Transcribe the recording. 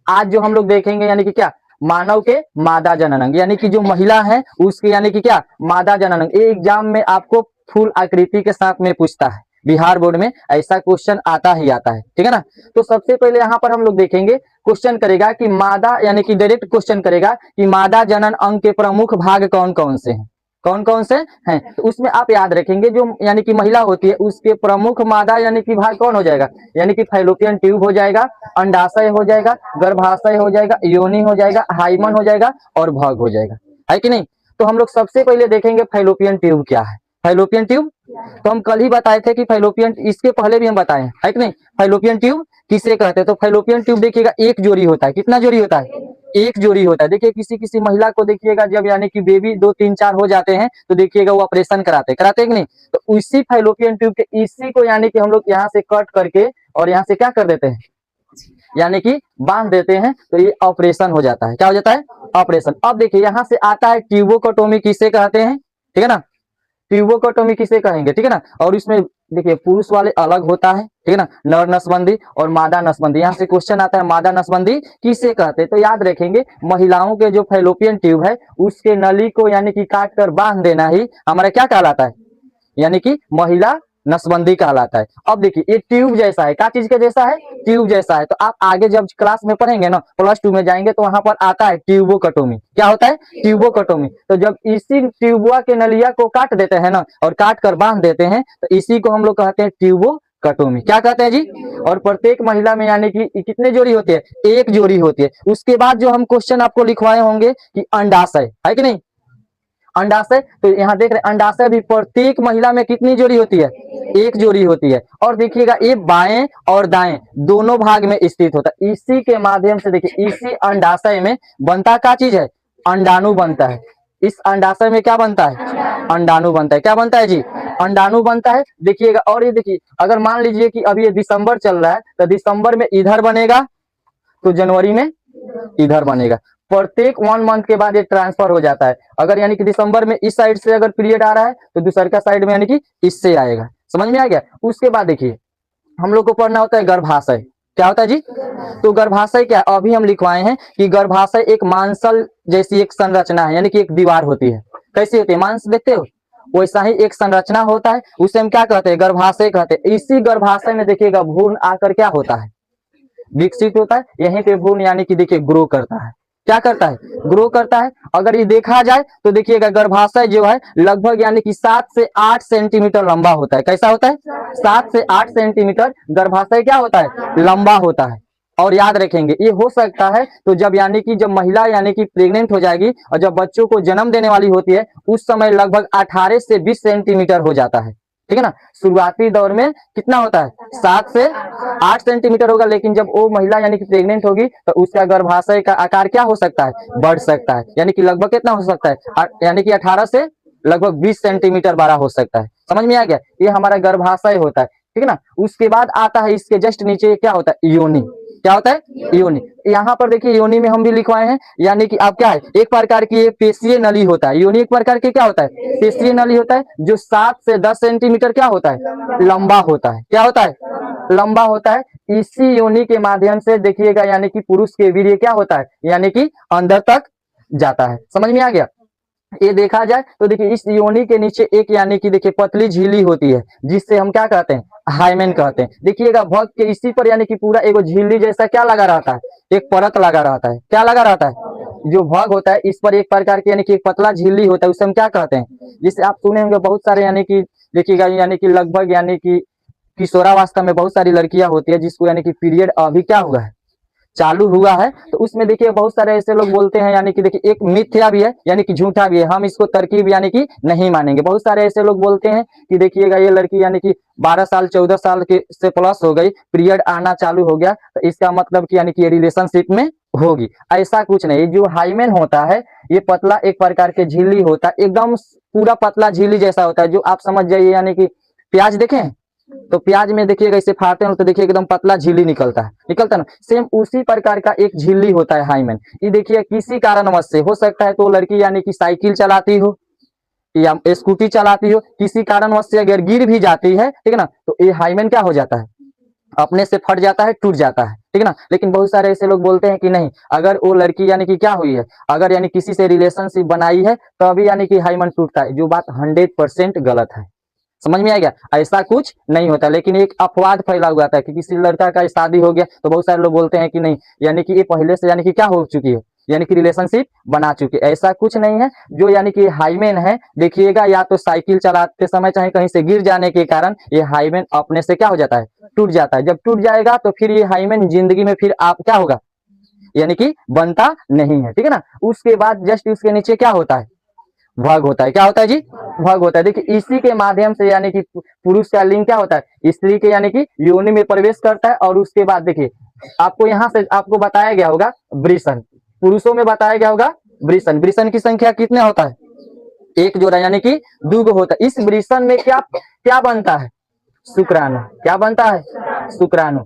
आज जो हम लोग देखेंगे यानी कि क्या, मानव के मादा जनन अंग, यानी कि जो महिला है उसके यानी कि क्या, मादा जनन अंग। ये एग्जाम में आपको फुल आकृति के साथ में पूछता है, बिहार बोर्ड में ऐसा क्वेश्चन आता ही आता है, ठीक है ना। तो सबसे पहले यहाँ पर हम लोग देखेंगे, क्वेश्चन करेगा कि मादा, यानी कि डायरेक्ट क्वेश्चन करेगा कि मादा जनन अंग के प्रमुख भाग कौन कौन से हैं, कौन कौन से हैं। तो उसमें आप याद रखेंगे जो यानी कि महिला होती है उसके प्रमुख मादा यानी कि भाग कौन हो जाएगा, यानी कि फैलोपियन ट्यूब हो जाएगा, अंडाशय हो जाएगा, गर्भाशय हो जाएगा, योनि हो जाएगा, हाइमन हो जाएगा और भग हो जाएगा, है कि नहीं। तो हम लोग सबसे पहले देखेंगे फैलोपियन ट्यूब क्या है। फैलोपियन ट्यूब तो हम कल ही बताए थे कि फैलोपियन, इसके पहले भी हम बताए है कि नहीं, फैलोपियन ट्यूब किसे कहते हैं। तो फैलोपियन ट्यूब देखिएगा एक जोड़ी होता है, कितना जोड़ी होता है, एक जोड़ी होता है। देखिए किसी किसी महिला को देखिएगा जब यानी कि बेबी 2 3 4 हो जाते हैं तो देखिएगा वो ऑपरेशन कराते हैं कि नहीं। तो उसी फैलोपियन ट्यूब के इसी को यानी कि हम लोग यहाँ से कट करके और यहाँ से क्या कर देते हैं, यानी कि बांध देते हैं, तो ये ऑपरेशन हो जाता है। क्या हो जाता है, ऑपरेशन। अब देखिए यहाँ से आता है ट्यूबोकोटोमी किसे कहते हैं, ठीक है ना, ट्यूबोकोटोमी किसे कहेंगे, ठीक है ना। और इसमें देखिए पुरुष वाले अलग होता है, ठीक है ना, नर नसबंदी और मादा नसबंदी। यहाँ से क्वेश्चन आता है मादा नसबंदी किसे कहते हैं। तो याद रखेंगे महिलाओं के जो फैलोपियन ट्यूब है उसके नली को यानी कि काट कर बांध देना ही हमारा क्या कहलाता है, यानी कि महिला नसबंदी कहलाता है। अब देखिए ये ट्यूब जैसा है, क्या चीज के जैसा है, ट्यूब जैसा है। तो आप आगे जब क्लास में पढ़ेंगे ना, +2 में जाएंगे तो वहां पर आता है ट्यूबोकटोमी। क्या होता है, ट्यूबोकटोमी। तो जब इसी ट्यूबुआ के नलिया को काट देते हैं ना और काट कर बांध देते हैं तो इसी को हम लोग कहते हैं ट्यूबोकटोमी। क्या कहते हैं जी। और प्रत्येक महिला में यानी कि कितने जोड़ी होती है, एक जोड़ी होती है। उसके बाद जो हम क्वेश्चन आपको लिखवाए होंगे कि अंडाशय है कि नहीं, अंडाशय। तो यहाँ देख रहे हैं अंडाशय भी प्रत्येक महिला में कितनी जोड़ी होती है, एक जोड़ी होती है। और देखिएगा ये बाएं और दाएं दोनों भाग में स्थित होता है। इसी के माध्यम से देखिए इसी अंडाशय में बनता क्या चीज है, अंडाणु बनता है। इस अंडाशय में क्या बनता है, अंडाणु बनता है। क्या बनता है जी, अंडाणु बनता है। देखिएगा और ये देखिए अगर मान लीजिए कि अभी ये दिसंबर चल रहा है तो दिसंबर में इधर बनेगा तो जनवरी में इधर बनेगा। प्रत्येक 1 मंथ के बाद ये ट्रांसफर हो जाता है। अगर यानी कि दिसंबर में इस साइड से अगर पीरियड आ रहा है तो दूसर का साइड में यानी कि इससे आएगा। समझ में आ गया। उसके बाद देखिए हम लोग को पढ़ना होता है गर्भाशय। क्या होता है जी, तो गर्भाशय क्या, अभी हम लिखवाए हैं कि गर्भाशय एक मांसल जैसी एक संरचना है, यानी कि एक दीवार होती है। कैसी होती है, मांस देखते हो वैसा ही एक संरचना होता है, उसे हम क्या कहते हैं, गर्भाशय कहते हैं। इसी गर्भाशय में देखिएगा भ्रूण आकर क्या होता है, विकसित होता है। यहीं पे भ्रूण यानी कि देखिए ग्रो करता है। क्या करता है, ग्रो करता है। अगर ये देखा जाए तो देखिएगा गर्भाशय जो है लगभग यानी कि 7 से 8 सेंटीमीटर लंबा होता है। कैसा होता है, 7 से 8 सेंटीमीटर गर्भाशय क्या होता है, लंबा होता है। और याद रखेंगे ये हो सकता है तो जब यानी कि जब महिला यानी कि प्रेग्नेंट हो जाएगी और जब बच्चों को जन्म देने वाली होती है उस समय लगभग 18 से 20 सेंटीमीटर हो जाता है, ठीक है ना। शुरुआती दौर में कितना होता है, 7 से 8 सेंटीमीटर होगा, लेकिन जब वो महिला यानी कि प्रेग्नेंट होगी तो उसका गर्भाशय का आकार क्या हो सकता है, बढ़ सकता है। यानी कि लगभग कितना हो सकता है, यानी कि 18 से लगभग 20 सेंटीमीटर बड़ा हो सकता है। समझ में आ गया, ये हमारा गर्भाशय होता है, ठीक है ना। उसके बाद आता है इसके जस्ट नीचे क्या होता है, योनि। क्या होता है, योनि। यहाँ पर देखिए योनि में हम भी लिखवाए हैं, यानी कि आप क्या है, एक प्रकार की ये पेशीय नली होता है। योनि एक प्रकार की क्या होता है, पेशीय नली होता है जो 7 से 10 सेंटीमीटर क्या होता है, लंबा होता है। क्या होता है, लंबा होता है। इसी योनि के माध्यम से देखिएगा यानी कि पुरुष के वीर्य क्या होता है, यानी कि अंदर तक जाता है। समझ में आ गया। ये देखा जाए तो देखिए इस योनि के नीचे एक यानी कि देखिए पतली झिल्ली होती है जिससे हम क्या कहते हैं, हाइमेन कहते हैं। देखिएगा भग के इसी पर यानी कि पूरा एक झिल्ली जैसा क्या लगा रहता है, एक परत लगा रहता है। क्या लगा रहता है, जो भग होता है इस पर एक प्रकार की यानी कि एक पतला झिल्ली होता है, उसे हम क्या कहते हैं, जिसे आप सुने होंगे बहुत सारे यानी कि देखिएगा यानी कि लगभग यानी कि किशोरावस्था में बहुत सारी लड़कियां होती है जिसको यानी कि पीरियड अभी क्या हुआ है, चालू हुआ है। तो उसमें देखिए बहुत सारे ऐसे लोग बोलते हैं यानी कि देखिए एक मिथ्या भी है यानी कि झूठा भी है, हम इसको तरकीब यानी कि नहीं मानेंगे। बहुत सारे ऐसे लोग बोलते हैं कि देखिएगा ये लड़की यानी कि 12 साल 14 साल के से प्लस हो गई, पीरियड आना चालू हो गया तो इसका मतलब कि यानी कि ये रिलेशनशिप में होगी। ऐसा कुछ नहीं। जो हाइमेन होता है ये पतला एक प्रकार के झिल्ली होता है, एकदम पूरा पतला झिल्ली जैसा होता है, जो आप समझ जाइए यानी कि प्याज देखें तो प्याज में देखिएगा इसे फाड़ते हैं तो देखिए एकदम पतला झिल्ली निकलता है, निकलता है ना। सेम उसी प्रकार का एक झिल्ली होता है हाइमेन। ये देखिए किसी कारणवश से हो सकता है तो लड़की यानी कि साइकिल चलाती हो या स्कूटी चलाती हो, किसी कारणवश से अगर गिर भी जाती है, ठीक है ना, तो ये हाइमेन क्या हो जाता है, अपने से फट जाता है, टूट जाता है, ठीक है ना। लेकिन बहुत सारे ऐसे लोग बोलते हैं कि नहीं, अगर वो लड़की यानी कि क्या हुई है, अगर यानी किसी से रिलेशनशिप बनाई है तभी यानी कि हाइमन टूटता है, जो बात 100% गलत है। समझ में आ गया, ऐसा कुछ नहीं होता। लेकिन एक अपवाद फैला हुआ था कि किसी लड़का का शादी हो गया तो बहुत सारे लोग बोलते हैं कि नहीं, यानी कि ये पहले से यानी कि क्या हो चुकी है, यानी कि रिलेशनशिप बना चुकी है। ऐसा कुछ नहीं है। जो यानी कि हाईमेन है, देखिएगा, या तो साइकिल चलाते समय चाहे कहीं से गिर जाने के कारण ये हाईमेन अपने से क्या हो जाता है, टूट जाता है। जब टूट जाएगा तो फिर ये हाईमेन जिंदगी में फिर आप क्या होगा, यानी कि बनता नहीं है, ठीक है ना। उसके बाद जस्ट उसके नीचे क्या होता है, भग होता है। क्या होता है जी, भग होता है। देखिए इसी के माध्यम से यानी कि पुरुष का लिंग क्या होता है, स्त्री के यानी कि योनि में प्रवेश करता है। और उसके बाद देखिए आपको यहाँ से आपको बताया गया होगा वृषण, पुरुषों में बताया गया होगा वृषण। वृषण की संख्या कितने होता है, एक जोड़ा यानी कि दुगो होता है। इस वृषण में क्या क्या बनता है, शुक्राणु। क्या बनता है, शुक्राणु।